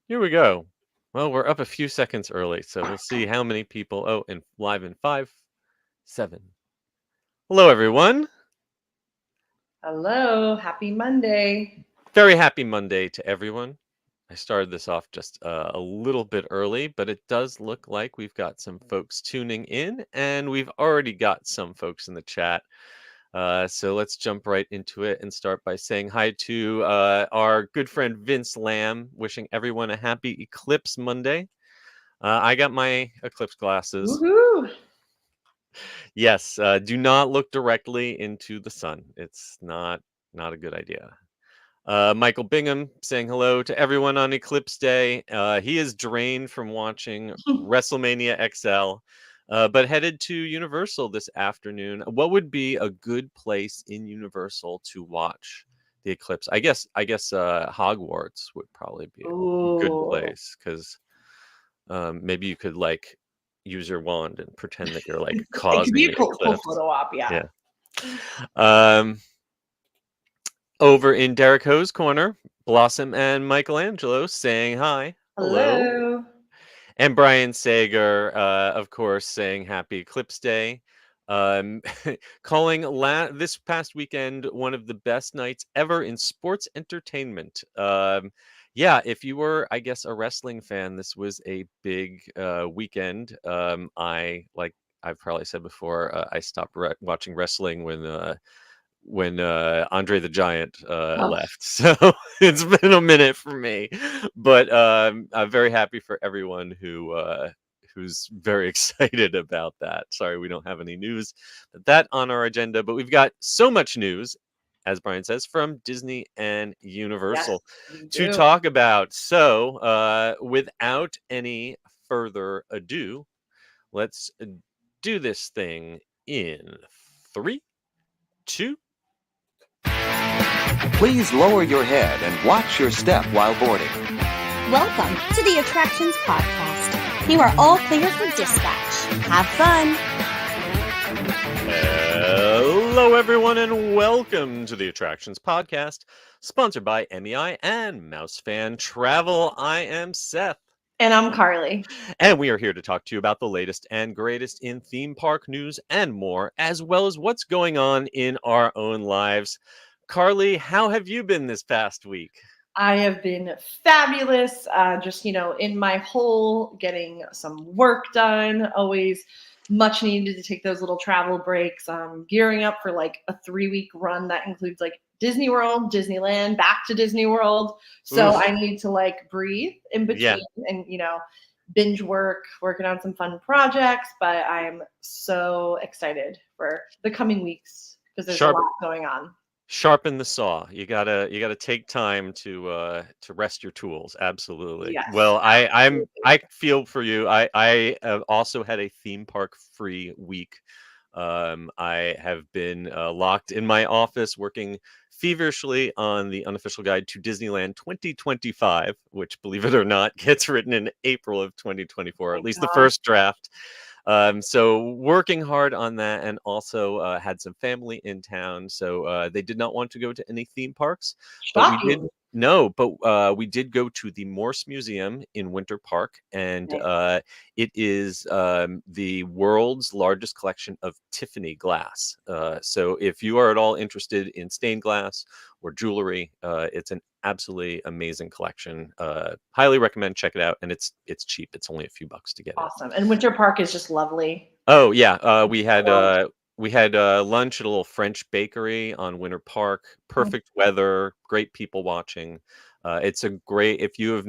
Here we go. Well, we're up a few seconds early, so we'll see how many people. Oh, and live in 5, 7. Hello, everyone. Hello, happy Monday. Very happy Monday to everyone. I started this off just a little bit early, but it does look like we've got some folks tuning in, and we've already got some folks in the chat. So let's jump right into it and start by saying hi to our good friend Vince Lamb, wishing everyone a happy Eclipse Monday. I got my eclipse glasses. Woohoo! Yes, do not look directly into the sun. It's not a good idea. Michael Bingham saying hello to everyone on Eclipse Day. He is drained from watching WrestleMania XL, but headed to Universal this afternoon. What would be a good place in Universal to watch the eclipse? I guess Hogwarts would probably be a good Ooh. place because maybe you could like use your wand and pretend that you're like It could causing be a the cool eclipse. photo op, yeah. Yeah. Over in Derek Ho's corner, Blossom and Michelangelo saying hi. Hello. Hello. And Brian Sager, of course, saying happy Eclipse Day. Um, calling this past weekend one of the best nights ever in sports entertainment. Yeah, if you were, I guess, a wrestling fan, this was a big weekend. I've probably said before, I stopped watching wrestling when Andre the Giant Oh, left. So it's been a minute for me, but I'm very happy for everyone who's very excited about that. Sorry, we don't have any news that on our agenda, but we've got so much news, as Brian says, from Disney and yes, Universal we to do. talk about. So without any further ado, let's do this thing in 3, 2. Please lower your head and watch your step while boarding. Welcome to the Attractions Podcast. You are all clear for dispatch. Have fun. Hello, everyone, and welcome to the Attractions Podcast, sponsored by MEI and MEI-Travel. I am Seth, And I'm Carly. and we are here to talk to you about the latest and greatest in theme park news and more, as well as what's going on in our own lives. Carly, how have you been this past week? I have been fabulous. Just, in my hole, getting some work done. Always much needed to take those little travel breaks. Gearing up for like a 3-week run that includes like Disney World, Disneyland, back to Disney World. So Oof. I need to like breathe in between and, binge working on some fun projects. But I am so excited for the coming weeks because there's a lot going on. Sharpen the saw. You gotta take time to rest your tools. Absolutely. Yes, Well, absolutely. I feel for you. I have also had a theme park free week. I have been locked in my office working feverishly on the unofficial guide to Disneyland 2025, which, believe it or not, gets written in April of 2024, My at least the gosh. first draft. So working hard on that, and also had some family in town, so they did not want to go to any theme parks, but we did. Shocking. No, but we did go to the Morse Museum in Winter Park, and Nice. it is the world's largest collection of Tiffany glass. So if you are at all interested in stained glass or jewelry, it's an absolutely amazing collection. Highly recommend check it out, and it's cheap. It's only a few bucks to get it. Awesome. And Winter Park is just lovely. Oh yeah, we had So, lunch at a little French bakery on Winter Park. mm, Perfect weather, great people watching. It's a great if you've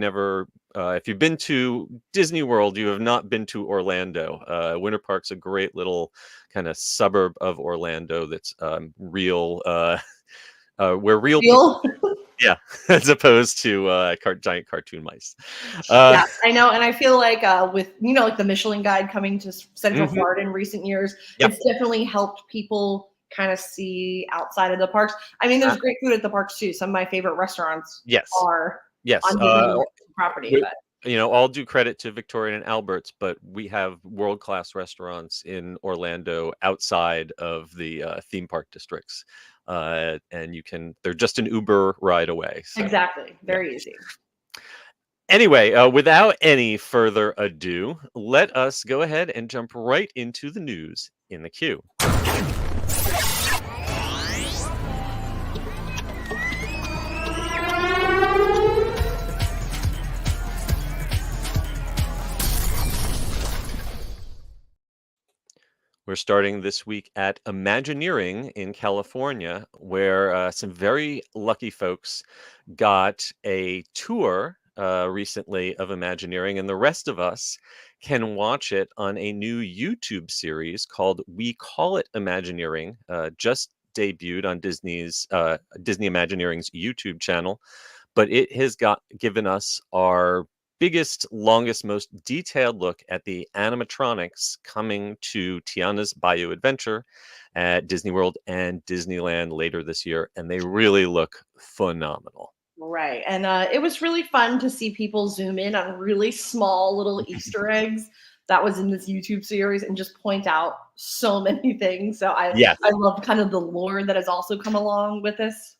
been to Disney World, you have not been to Orlando. Winter Park's a great little kind of suburb of Orlando that's real. Where real people, feel yeah, as opposed to giant cartoon mice. Uh, yeah, I know. And I feel like with like the Michelin Guide coming to Central mhm, Florida in recent years, yep. it's definitely helped people kind of see outside of the parks. I mean, there's great food at the parks too. Some of my favorite restaurants Yes, are yes. on Disney property, We, but all due credit to Victoria and Albert's, but we have world-class restaurants in Orlando outside of the theme park districts, and they're just an Uber ride away. So exactly. yeah. Very easy. Anyway, without any further ado, let us go ahead and jump right into the news in the queue. We're starting this week at Imagineering in California, where some very lucky folks got a tour recently of Imagineering, and the rest of us can watch it on a new YouTube series called We Call It Imagineering, just debuted on Disney Imagineering's YouTube channel. But it has given us our biggest, longest, most detailed look at the animatronics coming to Tiana's Bayou Adventure at Disney World and Disneyland later this year, and they really look phenomenal. Right. And it was really fun to see people zoom in on really small little Easter eggs that was in this YouTube series and just point out so many things. So Yes. I love kind of the lore that has also come along with this.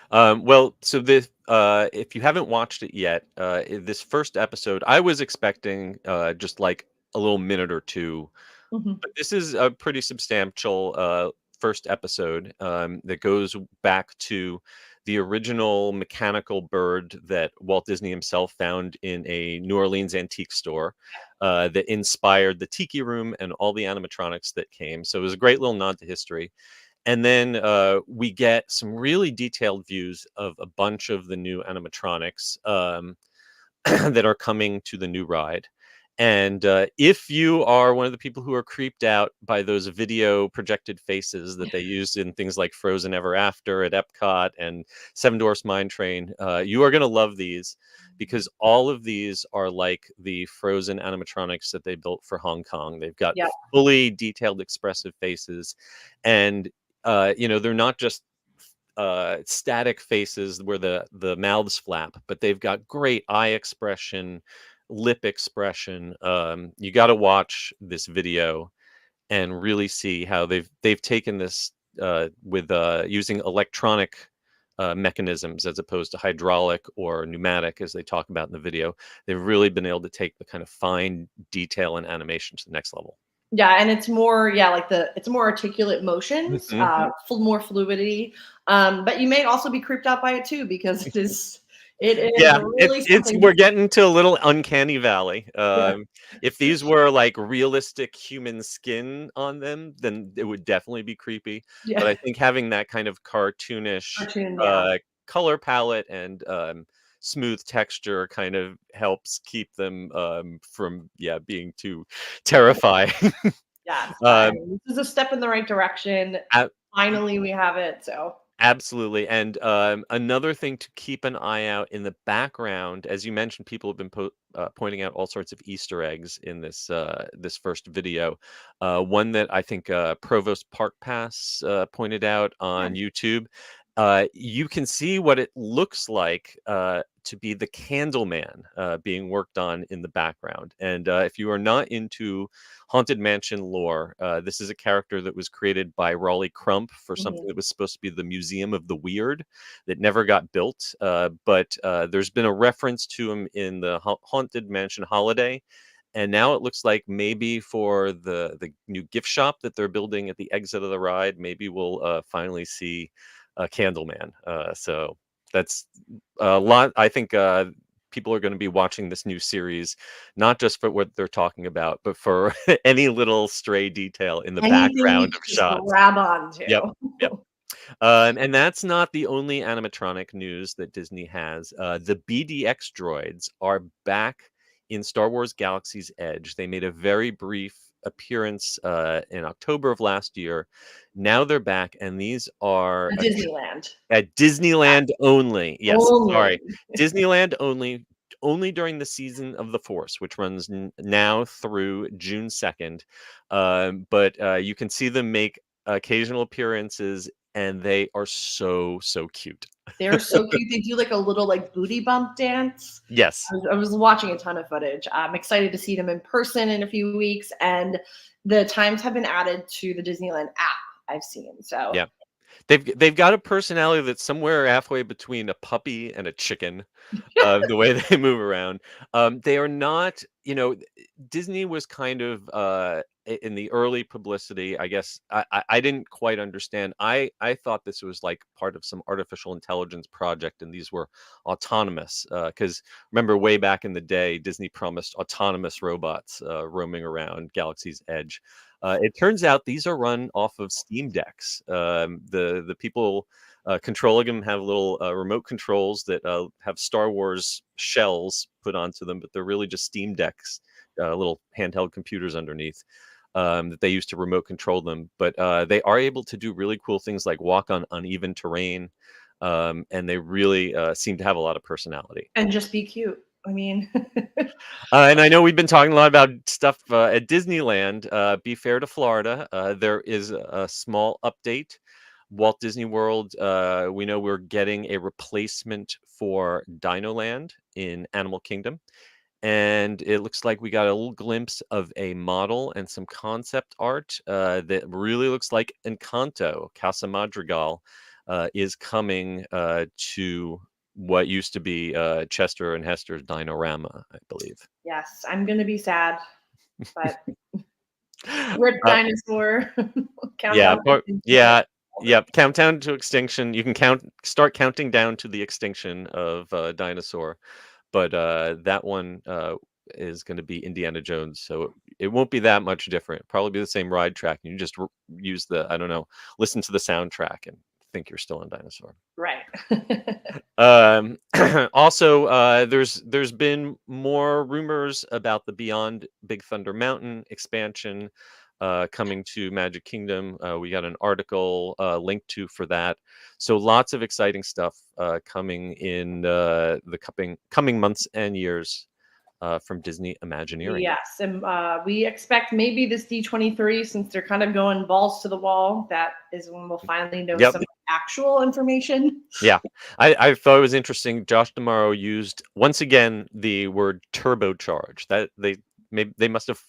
So this, if you haven't watched it yet, this first episode, I was expecting just like a little minute or two, Mhm. but this is a pretty substantial first episode that goes back to the original mechanical bird that Walt Disney himself found in a New Orleans antique store that inspired the Tiki Room and all the animatronics that came. So it was a great little nod to history. And then we get some really detailed views of a bunch of the new animatronics that are coming to the new ride. And if you are one of the people who are creeped out by those video projected faces that they used in things like Frozen Ever After at Epcot and Seven Dwarfs Mine Train, you are going to love these because all of these are like the Frozen animatronics that they built for Hong Kong. They've got Yeah. fully detailed expressive faces, and they're not just static faces where the mouths flap, but they've got great eye expression, lip expression. You got to watch this video and really see how they've taken this with using electronic mechanisms as opposed to hydraulic or pneumatic, as they talk about in the video. They've really been able to take the kind of fine detail and animation to the next level. Yeah, and it's more, it's more articulate motions, Mhm. more fluidity. But you may also be creeped out by it too because it is Yeah, really it's something. we're getting to a little uncanny valley. Yeah, If these were like realistic human skin on them, then it would definitely be creepy. But yeah, I think having that kind of cartoonish cartoon. Yeah, color palette and smooth texture kind of helps keep them from being too terrifying. yes. um, This is a step in the right direction. Finally, we have it. So Absolutely. And another thing to keep an eye out in the background, as you mentioned, people have been pointing out all sorts of Easter eggs in this first video. One that I think Provost Park Pass pointed out yeah. on YouTube. You can see what it looks like to be the Candleman being worked on in the background. And if you are not into Haunted Mansion lore, this is a character that was created by Raleigh Crump for something Mhm. that was supposed to be the Museum of the Weird that never got built. But there's been a reference to him in the Haunted Mansion Holiday. And now it looks like maybe for the new gift shop that they're building at the exit of the ride, maybe we'll finally see Candleman. So that's a lot. I think people are going to be watching this new series, not just for what they're talking about, but for any little stray detail in the Anything you background can of just shots. grab onto. Yep. Yep. And that's not the only animatronic news that Disney has. The BDX droids are back in Star Wars Galaxy's Edge. They made a very brief appearance in October of last year. Now they're back, and these are Disneyland. at Disneyland only. Yes, Only. sorry. Disneyland only. Only during the season of the Force, which runs now through June 2nd. But you can see them make occasional appearances, and they are so cute. They're so cute. They do like a little like booty bump dance. Yes. I was watching a ton of footage. I'm excited to see them in person in a few weeks, and the times have been added to the Disneyland app I've seen. So Yeah. they've got a personality that's somewhere halfway between a puppy and a chicken, the way they move around. They are not, Disney was kind of in the early publicity. I guess I didn't quite understand. I thought this was like part of some artificial intelligence project, and these were autonomous. Because remember, way back in the day, Disney promised autonomous robots roaming around Galaxy's Edge. It turns out these are run off of Steam decks. The people controlling them have little remote controls that have Star Wars shells put onto them, but they're really just Steam decks, little handheld computers underneath that they use to remote control them. But they are able to do really cool things like walk on uneven terrain, and they really seem to have a lot of personality. And just be cute. I mean, And I know we've been talking a lot about stuff at Disneyland. Be fair to Florida. There is a small update. Walt Disney World, we know we're getting a replacement for Dino Land in Animal Kingdom. And it looks like we got a little glimpse of a model and some concept art that really looks like Encanto. Casa Madrigal is coming to what used to be Chester and Hester's Dinorama, I believe. yes, I'm gonna be sad, but rip dinosaur. Yeah, Countdown. yeah, yep. Countdown to extinction. You can start counting down to the extinction of dinosaur, but that one is going to be Indiana Jones, so it won't be that much different. Probably be the same ride track, and you just use the I don't know, listen to the soundtrack and think you're still on dinosaur. Right. Also, there's been more rumors about the Beyond Big Thunder Mountain expansion coming to Magic Kingdom. We got an article linked to for that. So lots of exciting stuff coming in the coming months and years from Disney Imagineering. Yes, and we expect maybe this D23, since they're kind of going balls to the wall, that is when we'll finally know Yep. some actual information. Yeah, I thought it was interesting. Josh D'Amaro used once again the word turbocharge. That they must have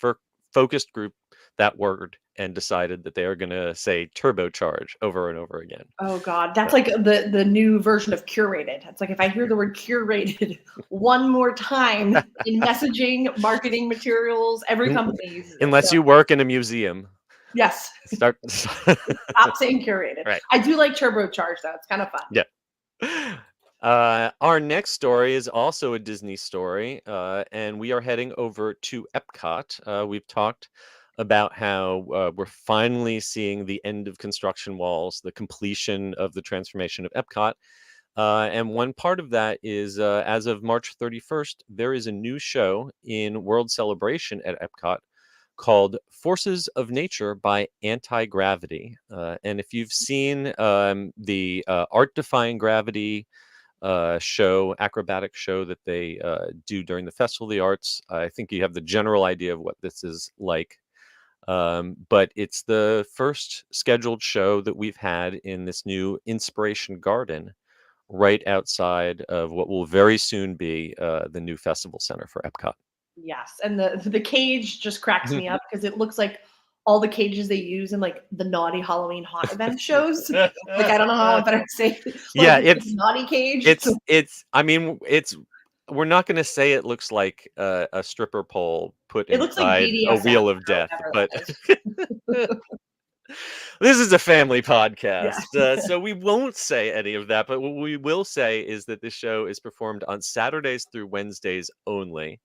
focused group that word and decided that they are going to say turbocharge over and over again. Oh God, that's like the new version of curated. It's like if I hear the word curated one more time in messaging, marketing materials, every company uses it. Unless you work in a museum. Yes. Stop saying curated. Right. I do like turbocharge though. It's kind of fun. Yeah. Our next story is also a Disney story, and we are heading over to Epcot. We've talked about how we're finally seeing the end of construction walls, the completion of the transformation of Epcot. And one part of that is as of March 31st, there is a new show in World Celebration at Epcot called Forces of Nature by Anti-Gravity. And if you've seen the Art Defying Gravity show, acrobatic show that they do during the Festival of the Arts, I think you have the general idea of what this is like. But it's the first scheduled show that we've had in this new Inspiration Garden right outside of what will very soon be the new Festival Center for Epcot. Yes, and the cage just cracks me up because it looks like all the cages they use in like the naughty Halloween haunt event shows. Like I don't know how better to say. Like, Yeah, it's naughty cage. it's. I mean, it's. We're not going to say it looks like a stripper pole put It looks like inside a BDSM, wheel of or death, whatever but this is a family podcast, Yeah. so we won't say any of that. But what we will say is that this show is performed on Saturdays through Wednesdays only.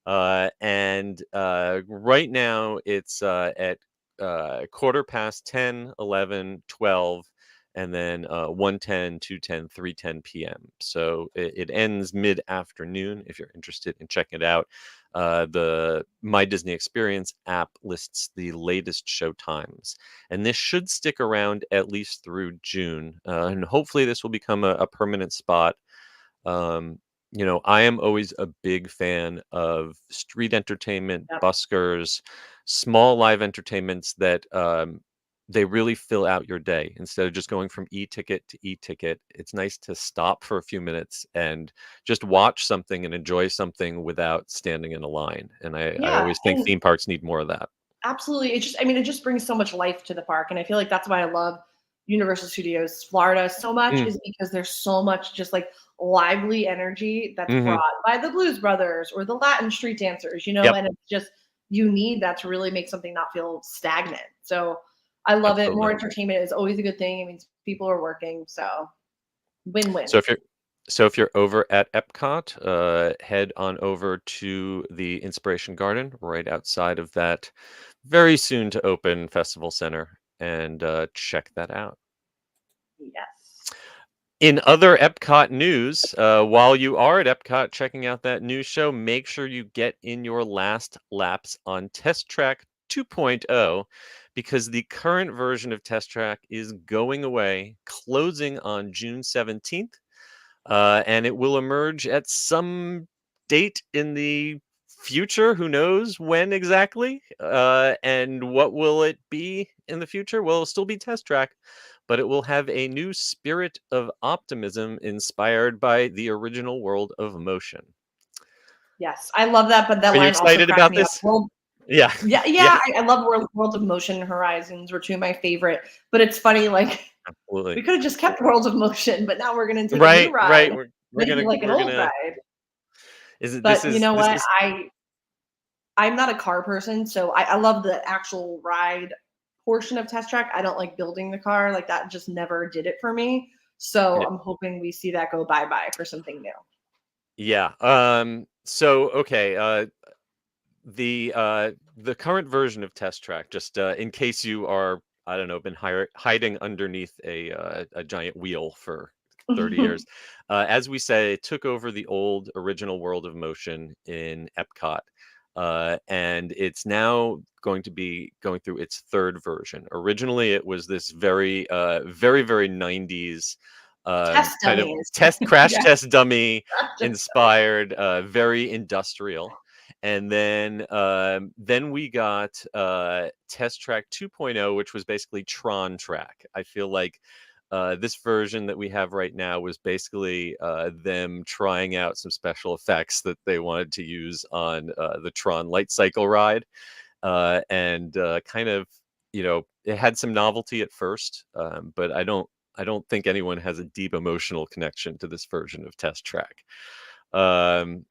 And right now it's at 10:15, 11, 12, and then 1:10, 2:10, 3:10 p.m. So it ends mid-afternoon if you're interested in checking it out. The My Disney Experience app lists the latest show times, and this should stick around at least through June, and hopefully this will become a permanent spot. I am always a big fan of street entertainment, Yep. buskers, small live entertainments that they really fill out your day instead of just going from e-ticket to e-ticket. It's nice to stop for a few minutes and just watch something and enjoy something without standing in a line. And I Yeah, always think and- theme parks need more of that. Absolutely. It just brings so much life to the park. And I feel like that's why I love Universal Studios Florida so much Mm. is because there's so much just like lively energy that's Hmm. brought by the Blues Brothers or the Latin street dancers, Yep. and it's just, you need that to really make something not feel stagnant. So I love it. More Absolutely. entertainment is always a good thing. It means people are working. So win-win. So if you're over at Epcot, head on over to the Inspiration Garden right outside of that very soon to open festival center and check that out. Yes. In other Epcot news, while you are at Epcot checking out that new show, make sure you get in your last laps on Test Track 2.0 because the current version of Test Track is going away, closing on June 17th. And it will emerge at some date in the future. Who knows when exactly? And what will it be in the future? Well, it'll still be Test Track, but it will have a new spirit of optimism inspired by the original world of motion. Yes, I love that, but that Are you line also excited cracked about me up. this? Yeah. Yeah, Yeah, yeah, I love World of Motion and Horizons were two of my favorite. But it's funny, like we absolutely. could have just kept World of Motion, but now we're gonna take a new Right, right. ride, We're make it gonna like an we're old gonna ride. is it But you know this what? is I'm not a car person, so I love the actual ride portion of Test Track. I don't like building the car. Like that just never did it for me. So yeah. I'm hoping we see that go bye-bye for something new. Yeah. So okay, the current version of Test Track, just in case you are, I don't know, been hiding underneath a giant wheel for 30 years. As we say, it took over the old original World of Motion in Epcot. And it's now going to be going through its third version. Originally, it was this very 90s Test kind of dummies. crash Yeah. test dummy Just inspired, very industrial. And then we got Test Track 2.0, which was basically Tron Track. I feel like this version that we have right now was basically them trying out some special effects that they wanted to use on the Tron Light Cycle ride, and kind of, it had some novelty at first, but I don't think anyone has a deep emotional connection to this version of Test Track. Um,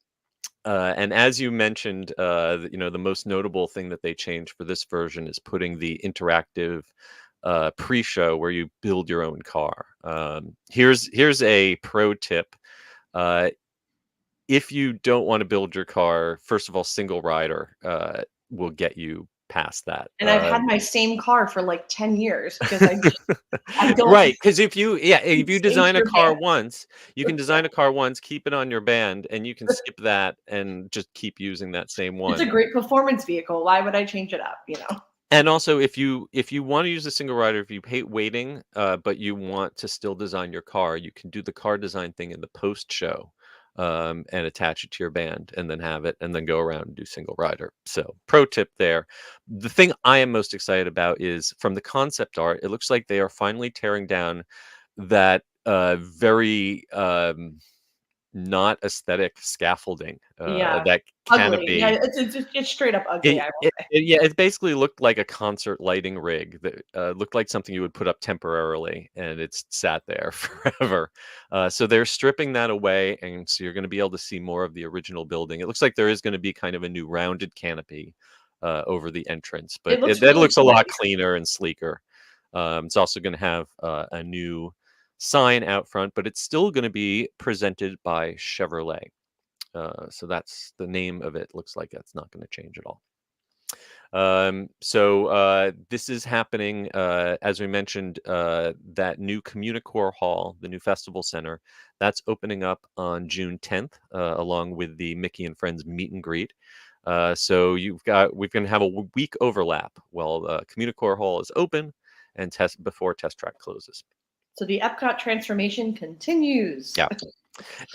and as you mentioned, the most notable thing that they changed for this version is putting the interactive pre-show where you build your own car. Here's a pro tip. Uh, if you don't want to build your car, first of all, single rider will get you past that. and I've had my same car for like 10 years because I don't Right, because if you change design a your car band. once, you can design a car once, keep it on your band, and you can skip that and just keep using that same It's a one. great performance vehicle. Why would I change it up? And also, if you want to use a single rider, if you hate waiting, but you want to still design your car, you can do the car design thing in the post show, and attach it to your band, and then have it, and then go around and do single rider. So, pro tip there. The thing I am most excited about is from the concept art. It looks like they are finally tearing down that very not aesthetic scaffolding, Yeah, that ugly. Yeah, canopy. it's straight up ugly. I will say. Yeah, it basically looked like a concert lighting rig that looked like something you would put up temporarily, and it's sat there forever. So they're stripping that away, and so you're going to be able to see more of the original building. It looks like there is going to be kind of a new rounded canopy over the entrance, but It looks that really looks a lot slick. cleaner and sleeker. It's also going to have a new sign out front, but it's still going to be presented by Chevrolet. So that's the name of it. Looks like that's not going to change at all. So this is happening, as we mentioned, that new Communicore Hall, the new festival center, that's opening up on June 10th, along with the Mickey and Friends meet and greet. So we're going to have a week overlap while Communicore Hall is open and before Test Track closes. So the Epcot transformation continues. Yeah.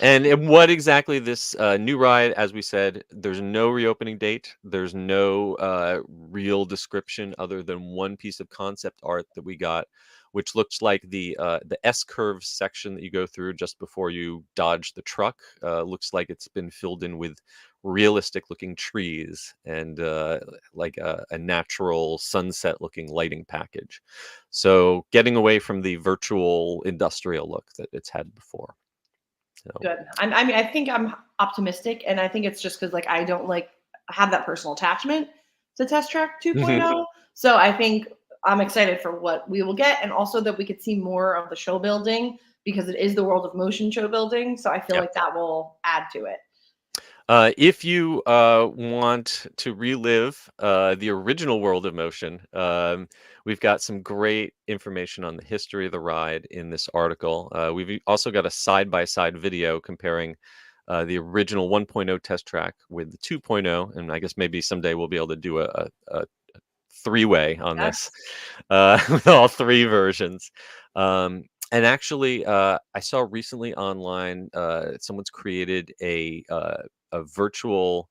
And what exactly this new ride, as we said, there's no reopening date. There's no real description other than one piece of concept art that we got, which looks like the S-curve section that you go through just before you dodge the truck. Looks like it's been filled in with realistic looking trees and like a natural sunset looking lighting package. So getting away from the virtual industrial look that it's had before. So. Good. I mean, I think I'm optimistic, and I think it's just because like I don't like have that personal attachment to Test Track 2.0. So I think I'm excited for what we will get, and also that we could see more of the show building because it is the World of Motion show building. So I feel like that will add to it. If you want to relive the original World of Motion, we've got some great information on the history of the ride in this article. We've also got a side-by-side video comparing the original 1.0 test track with the 2.0, and I guess maybe someday we'll be able to do a three-way on this with all three versions. And actually, I saw recently online someone's created a virtual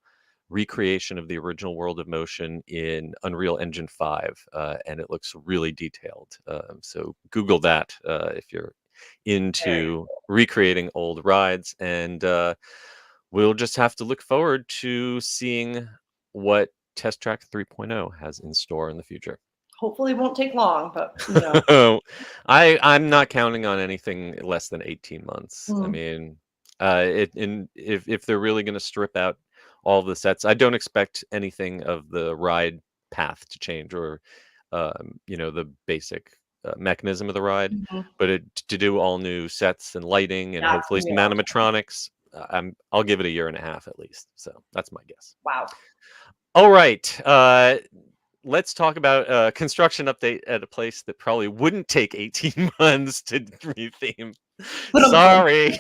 recreation of the original World of Motion in Unreal Engine 5, and it looks really detailed. So Google that if you're into recreating old rides, and we'll just have to look forward to seeing what Test Track 3.0 has in store in the future. Hopefully, it won't take long, but you know, I'm not counting on anything less than 18 months. I mean, if they're really going to strip out all the sets, I don't expect anything of the ride path to change or the basic mechanism of the ride, but to do all new sets and lighting and hopefully some animatronics. I'll give it a year and a half at least. So that's my guess. Wow. All right. Let's talk about a construction update at a place that probably wouldn't take 18 months to retheme. Sorry.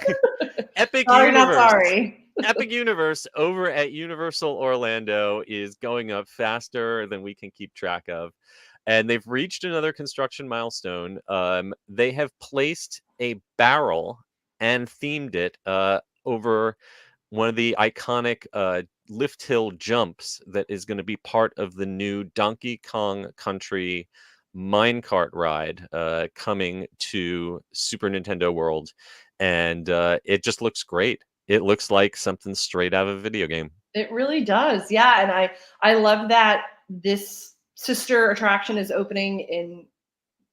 Epic Sorry, Universe. not sorry. Epic Universe over at Universal Orlando is going up faster than we can keep track of. And they've reached another construction milestone. They have placed a barrel and themed it over one of the iconic lift hill jumps that is going to be part of the new Donkey Kong Country minecart ride coming to Super Nintendo World. And it just looks great. It looks like something straight out of a video game. It really does. Yeah. And I love that this sister attraction is opening in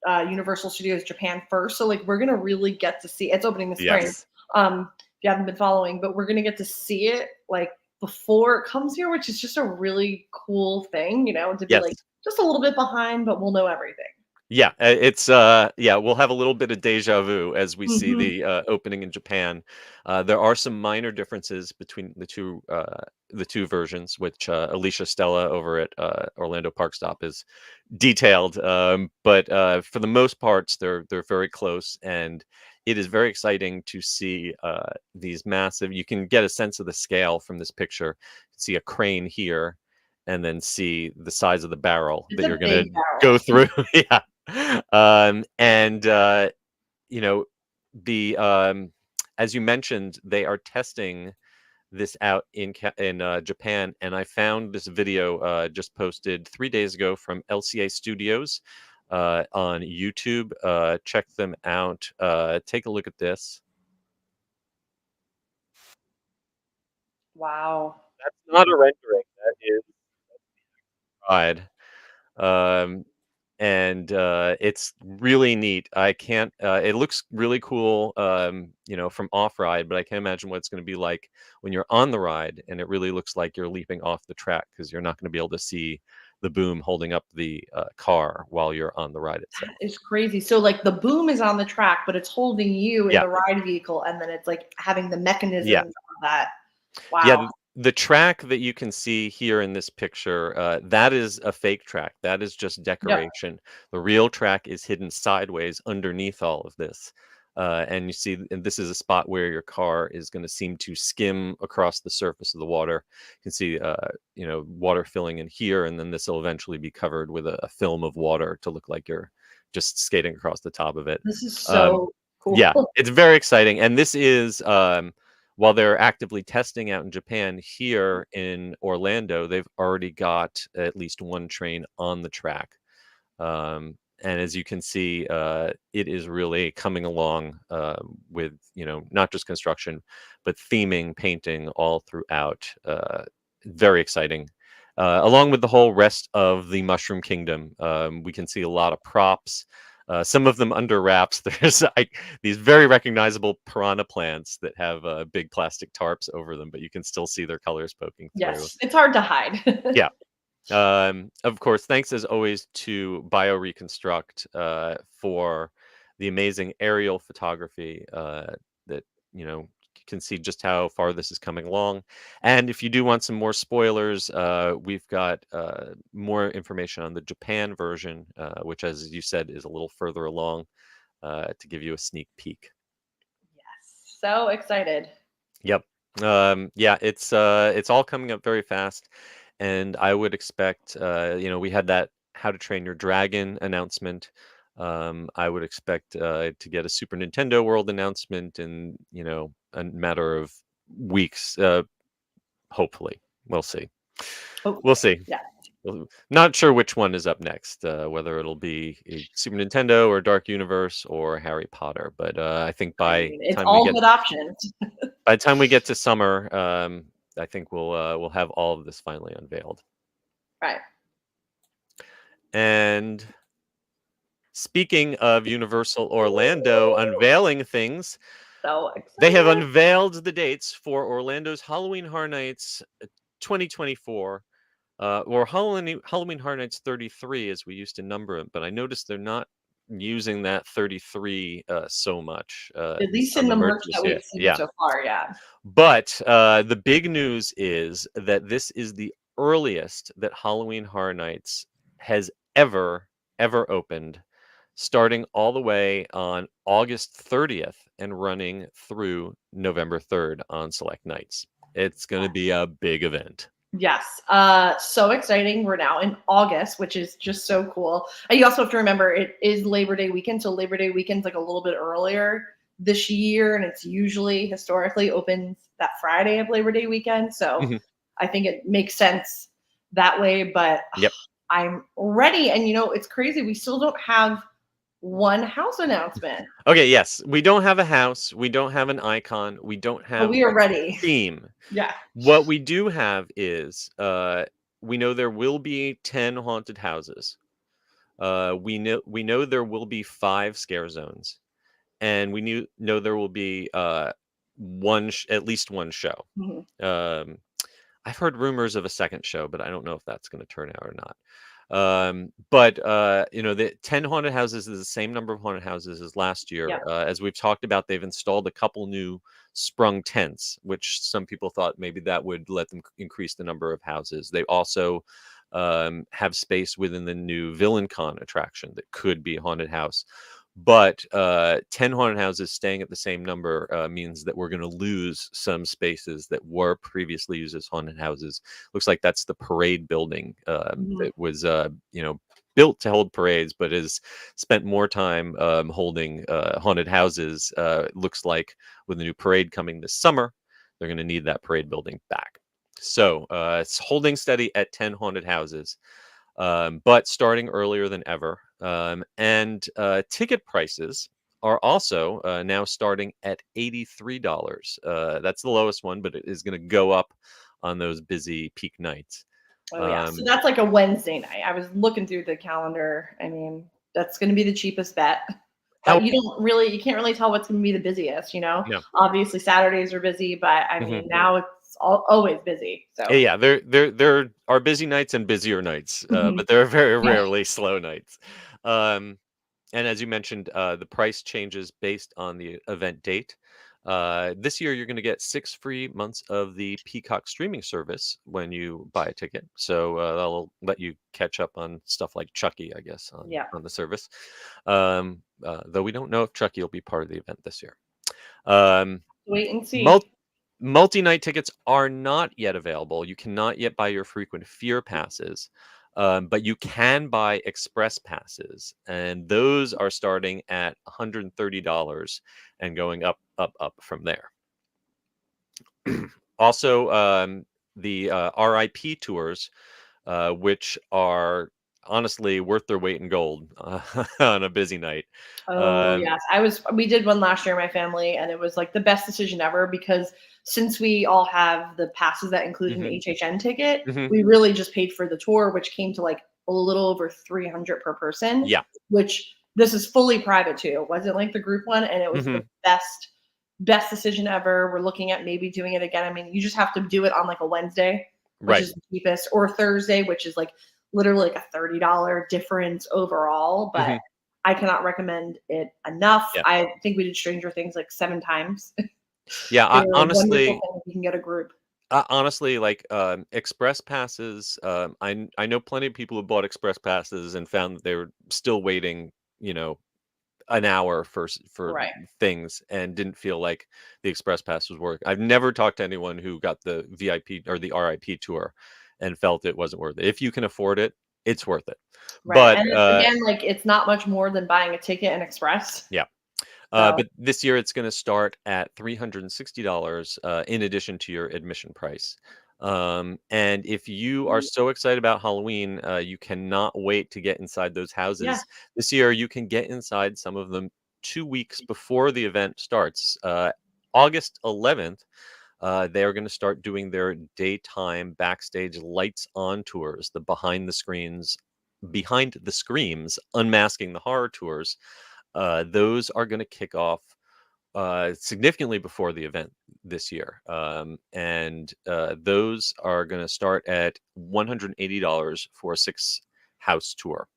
Universal Studios Japan first. So like we're going to really get to see it's opening this spring. Yes. If you haven't been following, but we're going to get to see it like before it comes here, which is just a really cool thing, to be like just a little bit behind, but we'll know everything. Yeah, it's we'll have a little bit of deja vu as we see the opening in Japan. There are some minor differences between the two versions, which Alicia Stella over at Orlando Park Stop is detailed. But for the most parts, they're very close, and it is very exciting to see these massive. You can get a sense of the scale from this picture. You can see a crane here, and then see the size of the barrel that you're going to go through. Yeah. As you mentioned, they are testing this out in Japan, and I found this video just posted 3 days ago from LCA Studios on YouTube. Check them out. Take a look at this. Wow. That's not a rendering. That is ride. And it's really neat. I can't it looks really cool from off ride, but I can't imagine what it's going to be like when you're on the ride, and it really looks like you're leaping off the track because you're not going to be able to see the boom holding up the car while you're on the ride itself. It's crazy. So like the boom is on the track, but it's holding you in the ride vehicle, and then it's like having the mechanisms of that. Wow. Yeah, the track that you can see here in this picture, that is a fake track. That is just decoration. The real track is hidden sideways underneath all of this. And you see, and this is a spot where your car is going to seem to skim across the surface of the water. You can see, water filling in here, and then this will eventually be covered with a film of water to look like you're just skating across the top of it. This is so cool. Yeah, it's very exciting. And this is, while they're actively testing out in Japan, here in Orlando, they've already got at least one train on the track. And as you can see, it is really coming along with, not just construction, but theming, painting all throughout. Very exciting. Along with the whole rest of the Mushroom Kingdom, we can see a lot of props. Some of them under wraps. There's these very recognizable piranha plants that have big plastic tarps over them, but you can still see their colors poking through. Yes, it's hard to hide. Yeah. Of course, thanks as always to BioReconstruct for the amazing aerial photography that, you can see just how far this is coming along. And if you do want some more spoilers, we've got more information on the Japan version, which, as you said, is a little further along to give you a sneak peek. Yes, so excited. Yep. Yeah, it's all coming up very fast, and I would expect, we had that How to Train Your Dragon announcement. I would expect to get a Super Nintendo World announcement in, a matter of weeks. Hopefully, we'll see. Oh, We'll see. yeah. Not sure which one is up next, whether it'll be a Super Nintendo or Dark Universe or Harry Potter. But I think It's all good options. by the time we get to summer, I think we'll have all of this finally unveiled. Right. And speaking of Universal Orlando unveiling things, So excited. they have unveiled the dates for Orlando's Halloween Horror Nights 2024. Or Halloween Horror Nights 33, as we used to number them, but I noticed they're not using that 33 so much. At least on in the merch merchandise that we've yet. seen Yeah. so far, yeah. But the big news is that this is the earliest that Halloween Horror Nights has ever opened, starting all the way on August 30th and running through November 3rd on select nights. It's going to be a big event. Yes. So exciting. We're now in August, which is just so cool. You also have to remember it is Labor Day weekend. So Labor Day weekend's like a little bit earlier this year, and it's usually historically opens that Friday of Labor Day weekend. So Mhm. I think it makes sense that way. But Yep. I'm ready. And it's crazy. We still don't have one house announcement. Okay, yes. We don't have a house. We don't have an icon. We don't But have we are a ready. theme. Yeah. What we do have is we know there will be 10 haunted houses. We know there will be 5 scare zones, and we know there will be at least one show. Mhm. I've heard rumors of a second show, but I don't know if that's going to turn out or not. But the 10 haunted houses is the same number of haunted houses as last year. Yep. As we've talked about, they've installed a couple new sprung tents, which some people thought maybe that would let them increase the number of houses. They also have space within the new VillainCon attraction that could be a haunted house. But 10 haunted houses staying at the same number means that we're going to lose some spaces that were previously used as haunted houses. Looks like that's the parade building that was, built to hold parades, but has spent more time holding haunted houses. Looks like with the new parade coming this summer, they're going to need that parade building back. So it's holding steady at 10 haunted houses. But starting earlier than ever. And ticket prices are also now starting at $83. That's the lowest one, but it is going to go up on those busy peak nights. Oh yeah, so that's like a Wednesday night. I was looking through the calendar. I mean, that's going to be the cheapest bet. But you can't really tell what's going to be the busiest. No. Obviously Saturdays are busy, but I mean now it's always busy. So yeah, there are busy nights and busier nights, but there are very rarely slow nights. And as you mentioned, the price changes based on the event date. This year, you're going to get 6 free months of the Peacock streaming service when you buy a ticket. So that'll let you catch up on stuff like Chucky, I guess, on the service. Though we don't know if Chucky will be part of the event this year. Wait and see. Multi-night tickets are not yet available. You cannot yet buy your frequent fear passes, but you can buy express passes, and those are starting at $130 and going up from there. Also, the RIP tours, which are honestly worth their weight in gold on a busy night. Oh Um, yes, we did one last year, my family, and it was like the best decision ever because since we all have the passes that include an mhm, HHN ticket, mhm. we really just paid for the tour, which came to like a little over 300 per person, Yeah. which this is fully private too. It wasn't like the group one, and it was the Mhm. best decision ever. We're looking at maybe doing it again. I mean, you just have to do it on like a Wednesday, which Right. is the cheapest, or Thursday, which is like literally like a $30 difference overall, but Mhm. I cannot recommend it enough. Yeah. I think we did Stranger Things like 7 times. Yeah, They're I a wonderful honestly thing if you can get a group. honestly, like, express passes, I know plenty of people who bought express passes and found that they were still waiting, you know, an hour for Right. things and didn't feel like the express pass was worth. I've never talked to anyone who got the VIP or the RIP tour and felt it wasn't worth it. If you can afford it, it's worth it. Right. But, And it's again, like it's not much more than buying a ticket and express. yeah. So But this year it's going to start at $360 in addition to your admission price. And if you are so excited about Halloween, you cannot wait to get inside those yeah. houses. This year you can get inside some of them 2 weeks before the event starts. August 11th, they are going to start doing their daytime backstage lights on tours, the behind the screams, unmasking the horror tours. Those are going to kick off significantly before the event this year. And those are going to start at $180 for a 6 house tour.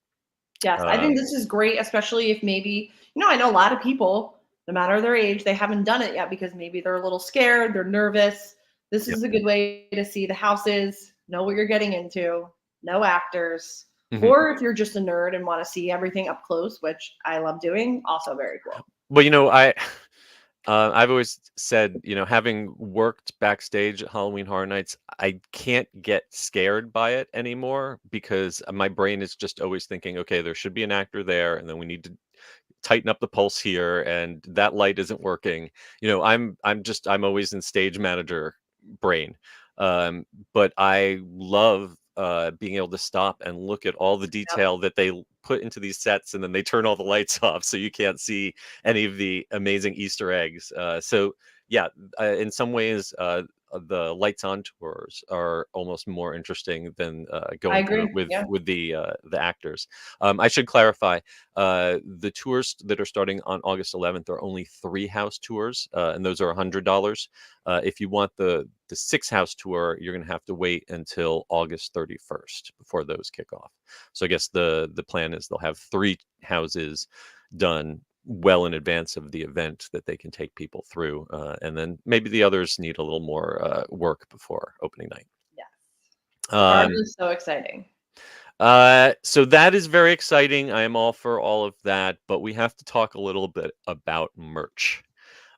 Yes. I think Um, this is great, especially if maybe, I know a lot of people, no matter their age, they haven't done it yet because maybe they're a little scared, they're nervous. This yeah. is a good way to see the houses, know what you're getting into, know actors. Mhm. Or if you're just a nerd and want to see everything up close, which I love doing, also very cool. Well, I've always said, having worked backstage at Halloween Horror Nights, I can't get scared by it anymore because my brain is just always thinking, okay, there should be an actor there, and then we need to tighten up the pulse here, and that light isn't working. I'm always in stage manager brain. But I love being able to stop and look at all the Yep. detail that they put into these sets, and then they turn all the lights off so you can't see any of the amazing Easter eggs. So yeah, in some ways, the lights on tours are almost more interesting than I going through it agree. Yeah. with the actors. I should clarify, the tours that are starting on August 11th are only 3 house tours, and those are $100. If you want the 6 house tour, you're going to have to wait until August 31st before those kick off. So I guess the plan is they'll have 3 houses done well in advance of the event that they can take people through, and then maybe the others need a little more work before opening night. Yes. Um, Regardless, so exciting. so that is very exciting. I am all for all of that, but we have to talk a little bit about merch.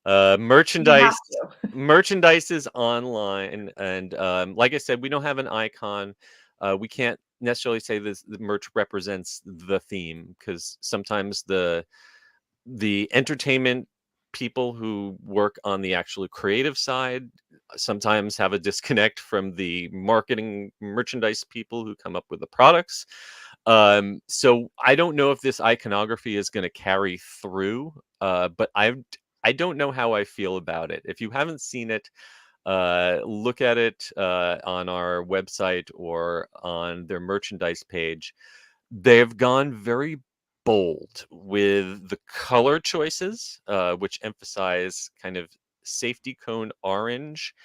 Uh, You have merchandise to. merchandise is online, and like I said, we don't have an icon. We can't necessarily say this the merch represents the theme because sometimes the entertainment people who work on the actual creative side sometimes have a disconnect from the marketing merchandise people who come up with the products. So I don't know if this iconography is going to carry through, but I don't know how I feel about it. If you haven't seen it, look at it on our website or on their merchandise page. They've gone very bold with the color choices, which emphasize kind of safety cone orange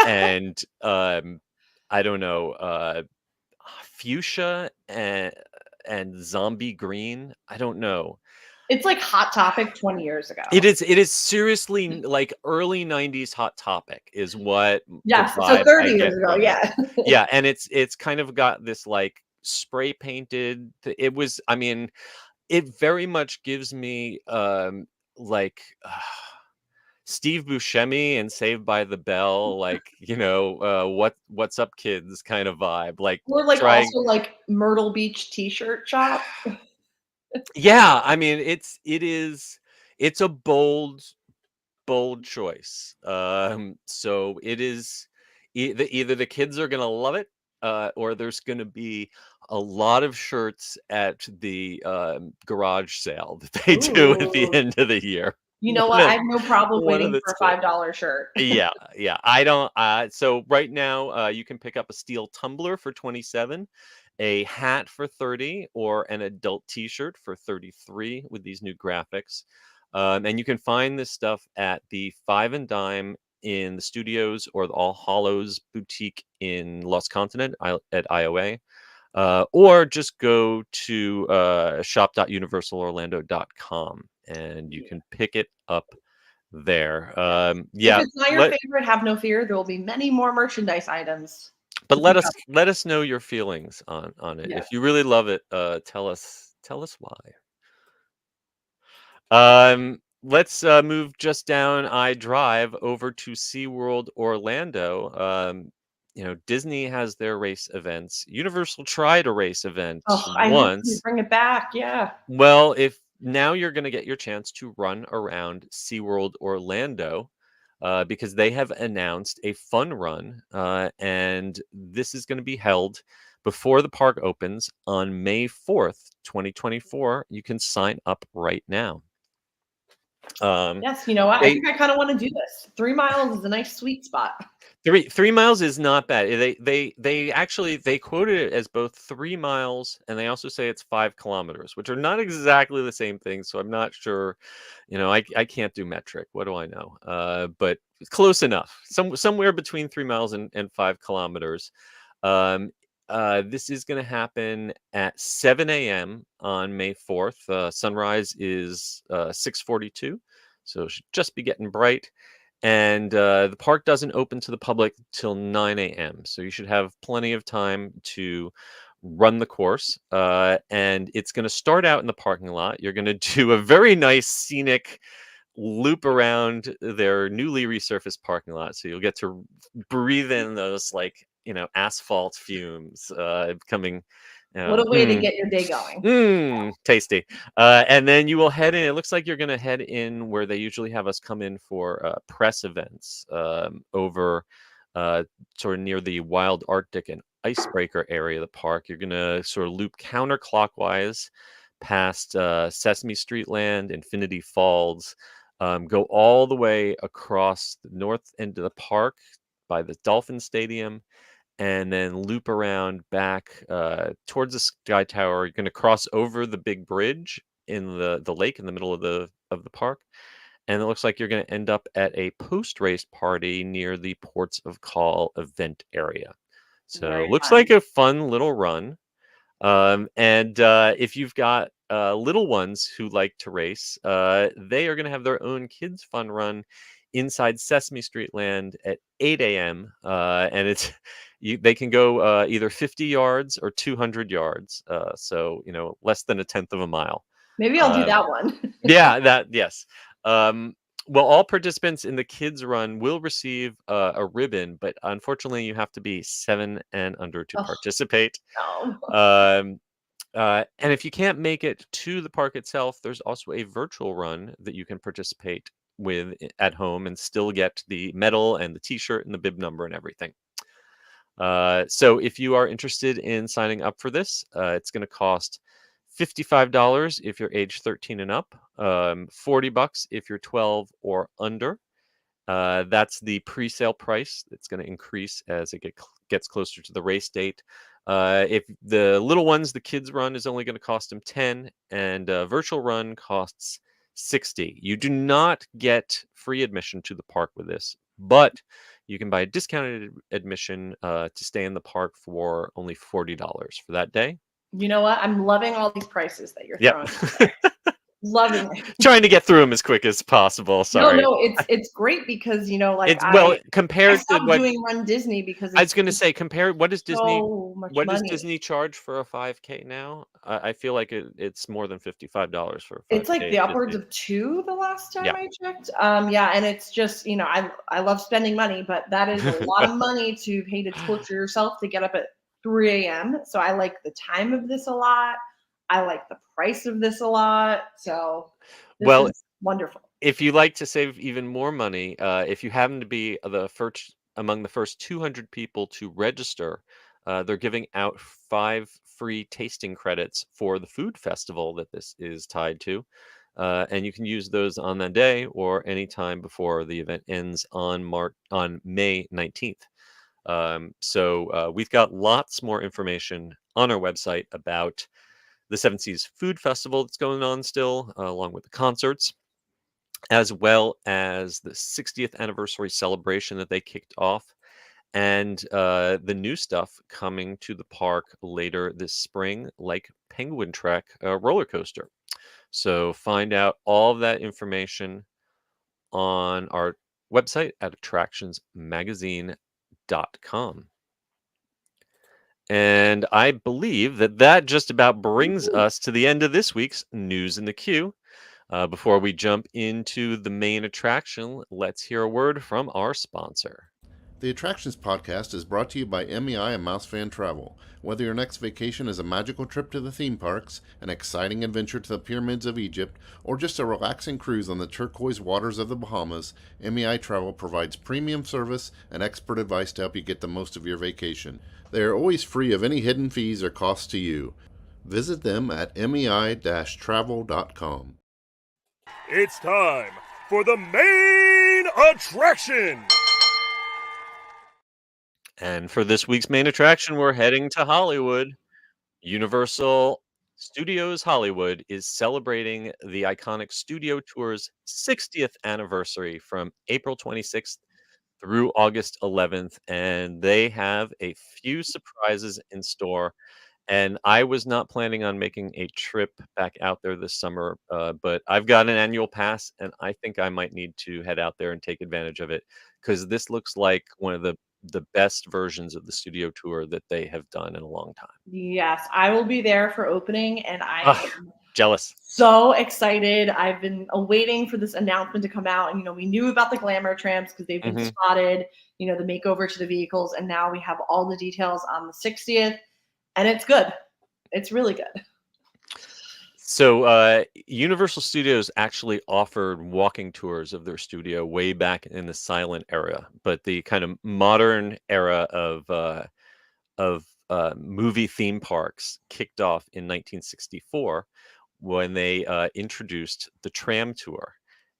and I don't know, fuchsia and zombie green. I don't know. It's like Hot Topic 20 years It ago. is it is seriously like early 90s hot topic is what the Yes. So vibe I 30 get years ago. from it. Yeah. Yeah, and it's kind of got this like spray painted it was I mean it very much gives me like Steve Buscemi and Saved by the Bell, like, what's up kids kind of vibe. Like Or like trying also like Myrtle Beach t-shirt shop. Yeah, I mean it's a bold choice. So it is either the kids are gonna love it, or there's gonna be a lot of shirts at the garage sale that they do at the Ooh. end of the year. You know One what? of I have no problem one of waiting the for a stores. $5 shirt. Yeah, yeah. I don't. So right now, you can pick up a steel tumbler for 27, a hat for 30, or an adult T-shirt for 33 with these new graphics. And you can find this stuff at the Five and Dime in the studios or the All Hallows boutique in Lost Continent at IOA. Or just go to shop.universalorlando.com and you can pick it up there. If Yeah, it's not your favorite, have no fear. There will be many more merchandise items but to let pick us up. let us know your feelings on it. Yes. If you really love it, tell us why. Let's move just down I Drive over to SeaWorld Orlando. Disney has their race events. Universal tried a race event Oh, I hope you once. bring it back. Yeah. Well, if now you're going to get your chance to run around SeaWorld Orlando because they have announced a fun run, and this is going to be held before the park opens on May 4th, 2024. You can sign up right now. Yes. You know what? I They think I kind of want to do this. 3 miles is a nice sweet spot. 3 miles is not bad. They actually they quoted it as both 3 miles, and they also say it's 5 kilometers, which are not exactly the same thing. So I'm not sure. I can't do metric. What do I know? But close enough. Somewhere between 3 miles and 5 kilometers. Um, this is going to happen at 7 a.m. on May 4th. Sunrise is 6:42, so it should just be getting bright. And the park doesn't open to the public till 9 a.m. So you should have plenty of time to run the course. And it's going to start out in the parking lot. You're going to do a very nice scenic loop around their newly resurfaced parking lot. So you'll get to breathe in those asphalt fumes coming. What a way to get your day going. Tasty. And then you will head in. It looks like you're going to head in where they usually have us come in for press events over sort of near the Wild Arctic and Icebreaker area of the park. You're going to sort of loop counterclockwise past Sesame Street Land, Infinity Falls, go all the way across the north end of the park by the Dolphin Stadium, and then loop around back towards the Sky Tower. You're going to cross over the big bridge in the lake in the middle of the park, and it looks like you're going to end up at a post-race party near the Ports of Call event area. So Very looks fun. like a fun little run. And if you've got little ones who like to race, they are going to have their own kids fun run inside Sesame Street Land at 8 a.m. And it's they can go either 50 yards or 200 yards. So less than a tenth of a mile. Maybe I'll do Uh, that one. yeah, yes. Um, well, all participants in the kids run will receive a ribbon, but unfortunately, you have to be 7 and under to Oh, participate. no. And if you can't make it to the park itself, there's also a virtual run that you can participate with at home and still get the medal and the T-shirt and the bib number and everything. So if you are interested in signing up for this, it's going to cost $55 if you're age 13 and up, $40 if you're 12 or under. That's the pre-sale price. It's going to increase as it gets closer to the race date. If the little ones, the kids run is only going to cost them 10, and virtual run costs 60. You do not get free admission to the park with this, but you can buy a discounted admission to stay in the park for only $40 for that day. You know what? I'm loving all these prices that you're Yep. throwing out there. Loving it. Trying to get through them as quick as possible. Sorry. No, it's great because It's I compared to stopped what doing Run Disney because I was it's going to say. Compare what does Disney so much money. charge for a 5K now? I feel like it's more than $55 for a 5K. It's like the at upwards Disney. of 2 the last time Yeah. I checked. Yeah, and it's just I love spending money, but that is a lot of money to pay to torture yourself to get up at 3 a.m. So I like the time of this a lot. I like the price of this a lot. So this Well, is wonderful. if you like to save even more money, if you happen to be among the first 200 people to register they're giving out 5 free tasting credits for the food festival that this is tied to. And you can use those on that day or anytime before the event ends on May 19th. We've got lots more information on our website about the Seven Seas Food Festival that's going on still, along with the concerts, as well as the 60th anniversary celebration that they kicked off, and the new stuff coming to the park later this spring, like Penguin Trek roller coaster. So find out all of that information on our website at attractionsmagazine.com. And I believe that just about brings us to the end of this week's News in the Queue. Before we jump into the main attraction, let's hear a word from our sponsor. The Attractions Podcast is brought to you by MEI and MEI-Travel. Whether your next vacation is a magical trip to the theme parks, an exciting adventure to the pyramids of Egypt, or just a relaxing cruise on the turquoise waters of the Bahamas, MEI-Travel provides premium service and expert advice to help you get the most of your vacation. They are always free of any hidden fees or costs to you. Visit them at mei-travel.com. It's time for the main attraction! And for this week's main attraction, we're heading to Hollywood. Universal Studios Hollywood is celebrating the iconic studio tour's 60th anniversary from April 26th through August 11th, and they have a few surprises in store. And I was not planning on making a trip back out there this summer, but I've got an annual pass, and I think I might need to head out there and take advantage of it, because this looks like one of the best versions of the studio tour that they have done in a long time. Yes, I will be there for opening, and I am Jealous. so excited. I've been waiting for this announcement to come out, and we knew about the glamour trams because they've been spotted, the makeover to the vehicles, and now we have all the details on the 60th, and it's good. It's really good. So Universal Studios actually offered walking tours of their studio way back in the silent era, but the kind of modern era of movie theme parks kicked off in 1964 when they introduced the tram tour.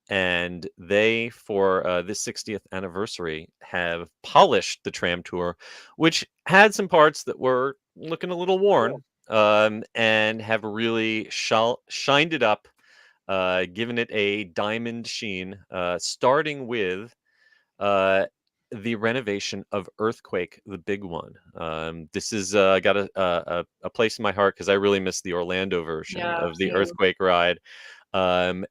And they, for this 60th anniversary, have polished the tram tour, which had some parts that were looking a little worn, and have really shined it up, given it a diamond sheen, starting with the renovation of Earthquake, the big one. This is got a place in my heart because I really miss the Orlando version of the same. Earthquake ride. The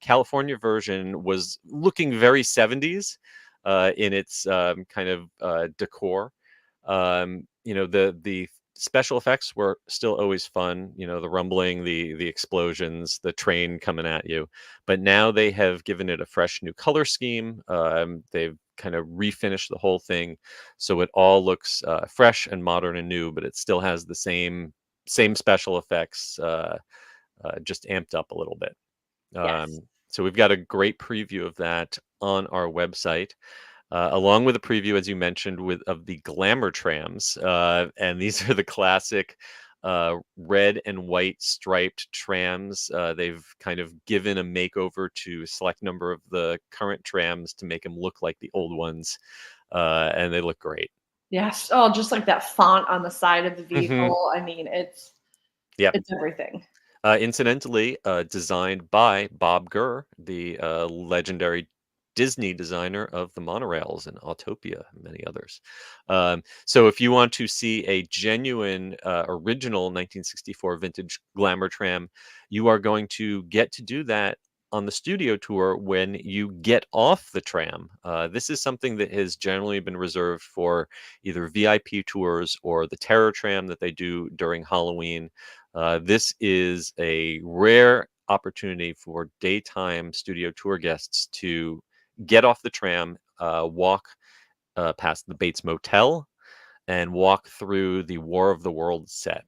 California version was looking very 70s in its kind of decor. The special effects were still always fun, the rumbling, the explosions, the train coming at you, but now they have given it a fresh new color scheme. They've kind of refinished the whole thing, so it all looks fresh and modern and new, but it still has the same special effects, just amped up a little bit. Yes. So we've got a great preview of that on our website, along with a preview, as you mentioned, of the glamour trams. And these are the classic red and white striped trams. They've kind of given a makeover to a select number of the current trams to make them look like the old ones, and they look great. Yes. Oh, just like that font on the side of the vehicle. I mean, it's everything. Incidentally, designed by Bob Gurr, the legendary Disney designer of the monorails and Autopia and many others. So if you want to see a genuine original 1964 vintage glamour tram, you are going to get to do that on the studio tour when you get off the tram. This is something that has generally been reserved for either VIP tours or the Terror Tram that they do during Halloween. This is a rare opportunity for daytime studio tour guests to get off the tram, walk past the Bates Motel, and walk through the War of the Worlds set,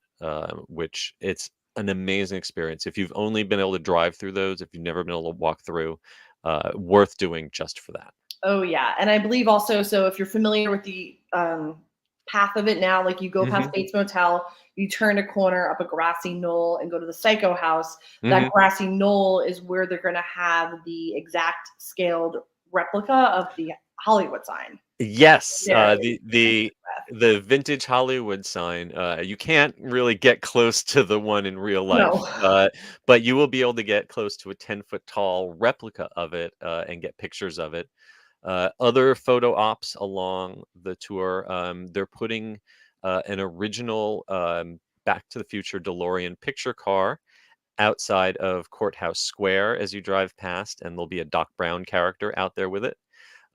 which it's an amazing experience. If you've only been able to drive through those, if you've never been able to walk through, worth doing just for that. Oh yeah, and I believe also, so if you're familiar with the path of it now. Like you go past Bates Motel, you turn a corner up a grassy knoll and go to the Psycho House. That grassy knoll is where they're going to have the exact scaled replica of the Hollywood sign. Yes, There. the vintage Hollywood sign. You can't really get close to the one in real life, No. but you will be able to get close to a 10-foot tall replica of it and get pictures of it. Other photo ops along the tour, they're putting an original Back to the Future DeLorean picture car outside of Courthouse Square as you drive past, and there'll be a Doc Brown character out there with it.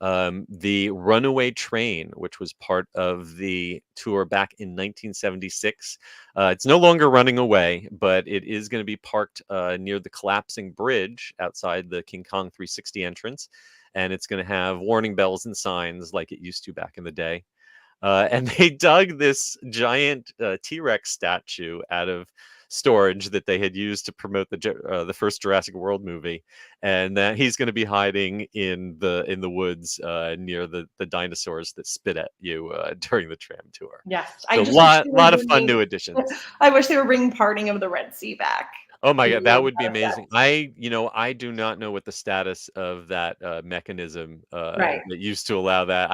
The runaway train, which was part of the tour back in 1976, it's no longer running away, but it is going to be parked near the collapsing bridge outside the King Kong 360 entrance, and it's going to have warning bells and signs like it used to back in the day. And they dug this giant T-Rex statue out of storage that they had used to promote the first Jurassic World movie, and that he's going to be hiding in the woods near the dinosaurs that spit at you during the tram tour. Yes, so lot of fun new additions. I wish they were bringing Parting of the Red Sea back. Oh my God, that would be amazing. I do not know what the status of that mechanism Right. that used to allow that.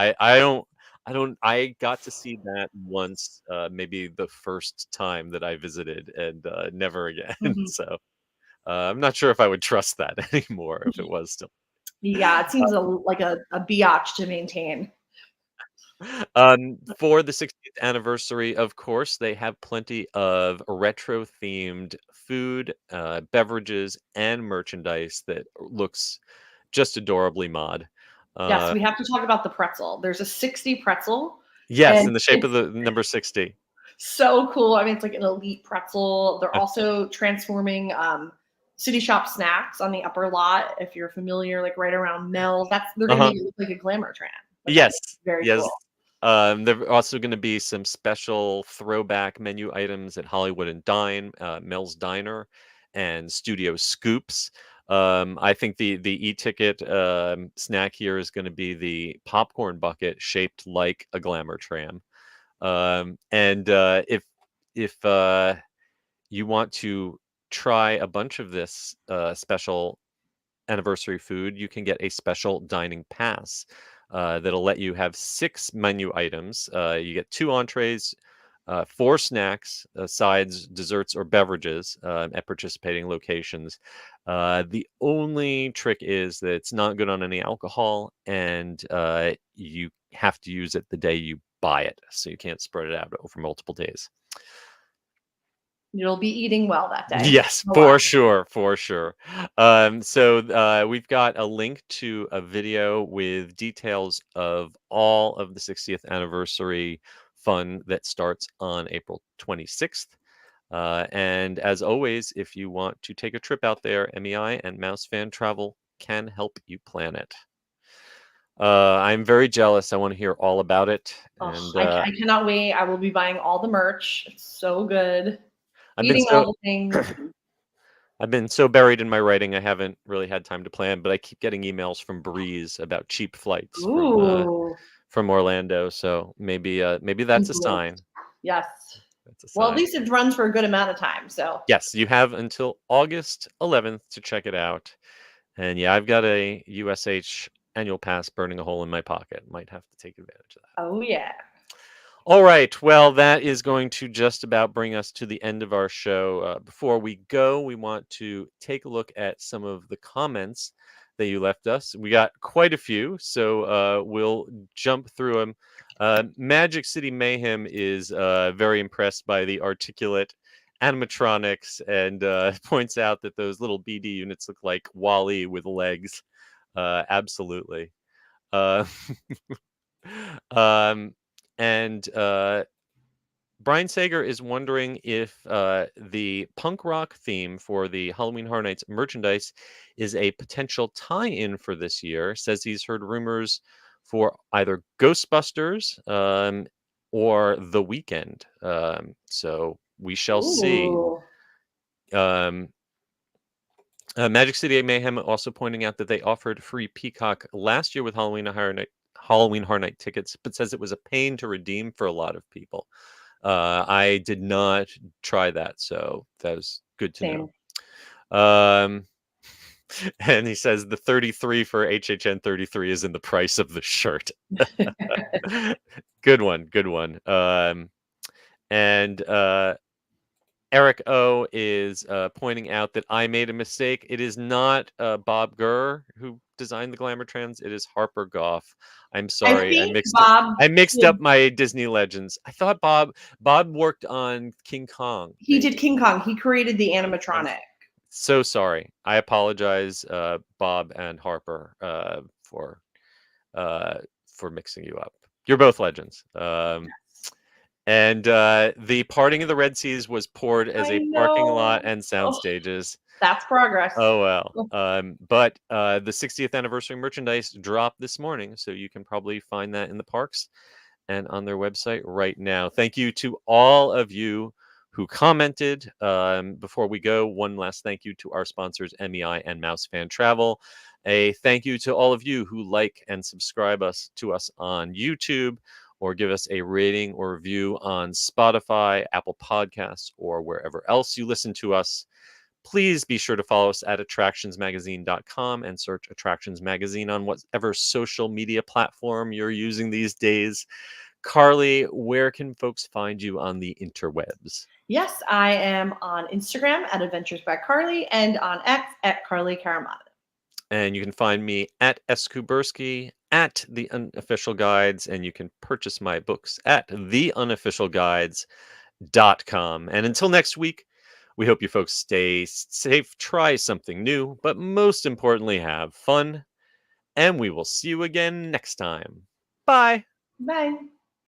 I got to see that once, maybe the first time that I visited, and never again. So I'm not sure if I would trust that anymore if it was still. Yeah, it seems like a biatch to maintain. For the 60th anniversary, of course, they have plenty of retro-themed food, beverages, and merchandise that looks just adorably mod. Yes, we have to talk about the pretzel. There's a 60 pretzel. Yes, and in the shape of the number 60. So cool. I mean, it's like an elite pretzel. They're also transforming City Shop snacks on the upper lot. If you're familiar, like right around Mel's, they're going to make it look like a glamour tram. Yes, very yes. cool. There are also going to be some special throwback menu items at Hollywood and Dine, Mel's Diner, and Studio Scoops. I think the e-ticket snack here is going to be the popcorn bucket shaped like a glamour tram. And if you want to try a bunch of this special anniversary food, you can get a special dining pass that'll let you have 6 menu items. You get 2 entrees, 4 snacks, sides, desserts, or beverages at participating locations. The only trick is that it's not good on any alcohol, and you have to use it the day you buy it, so you can't spread it out over multiple days. You'll be eating well that day. Yes, for sure. So we've got a link to a video with details of all of the 60th anniversary fun that starts on April 26th. And as always, if you want to take a trip out there, MEI and Mouse Fan Travel can help you plan it. I'm very jealous. I want to hear all about it. And I cannot wait. I will be buying all the merch. It's so good. I've all the things. I've been so buried in my writing, I haven't really had time to plan, but I keep getting emails from Breeze about cheap flights from Orlando. So maybe that's a sign. Yes. That's a sign. Well, at least it runs for a good amount of time. So yes, you have until August 11th to check it out. And yeah, I've got a USH annual pass burning a hole in my pocket. Might have to take advantage of that. Oh yeah. All right. Well, that is going to just about bring us to the end of our show. Before we go, we want to take a look at some of the comments that you left us. We got quite a few, so we'll jump through them. Magic City Mayhem is very impressed by the articulate animatronics and points out that those little BD units look like Wall-E with legs. Absolutely. And Brian Sager is wondering if the punk rock theme for the Halloween Horror Nights merchandise is a potential tie-in for this year. Says he's heard rumors for either Ghostbusters or The Weeknd. So we shall see. Magic City Mayhem also pointing out that they offered free Peacock last year with Halloween Halloween Horror Night tickets, but says it was a pain to redeem for a lot of people. I did not try that, so that was good to Same. know. And he says the 33 for HHN 33 is in the price of the shirt. Good one. And Eric O is pointing out that I made a mistake. It is not Bob Gurr who designed the Glamour Trends. It is Harper Goff. I'm sorry, I think mixed Bob I mixed did- up my Disney Legends. I thought Bob worked on King Kong. He did maybe. King Kong. He created the animatronic. So sorry. I apologize, Bob and Harper, for mixing you up. You're both legends. And the Parting of the Red Seas was poured as a parking lot and sound stages. That's progress. Oh well. But the 60th anniversary merchandise dropped this morning, so you can probably find that in the parks and on their website right now. Thank you to all of you who commented. Before we go, one last thank you to our sponsors, MEI and MEI-Travel. A thank you to all of you who like and subscribe to us on YouTube, or give us a rating or review on Spotify, Apple Podcasts, or wherever else you listen to us. Please be sure to follow us at attractionsmagazine.com and search Attractions Magazine on whatever social media platform you're using these days. Carly, where can folks find you on the interwebs? Yes, I am on Instagram at Adventures by Carly and on X at Carly Caramata. And you can find me at Skuberski at The Unofficial Guides, and you can purchase my books at theunofficialguides.com. And until next week, we hope you folks stay safe, try something new, but most importantly, have fun. And we will see you again next time. Bye. Bye.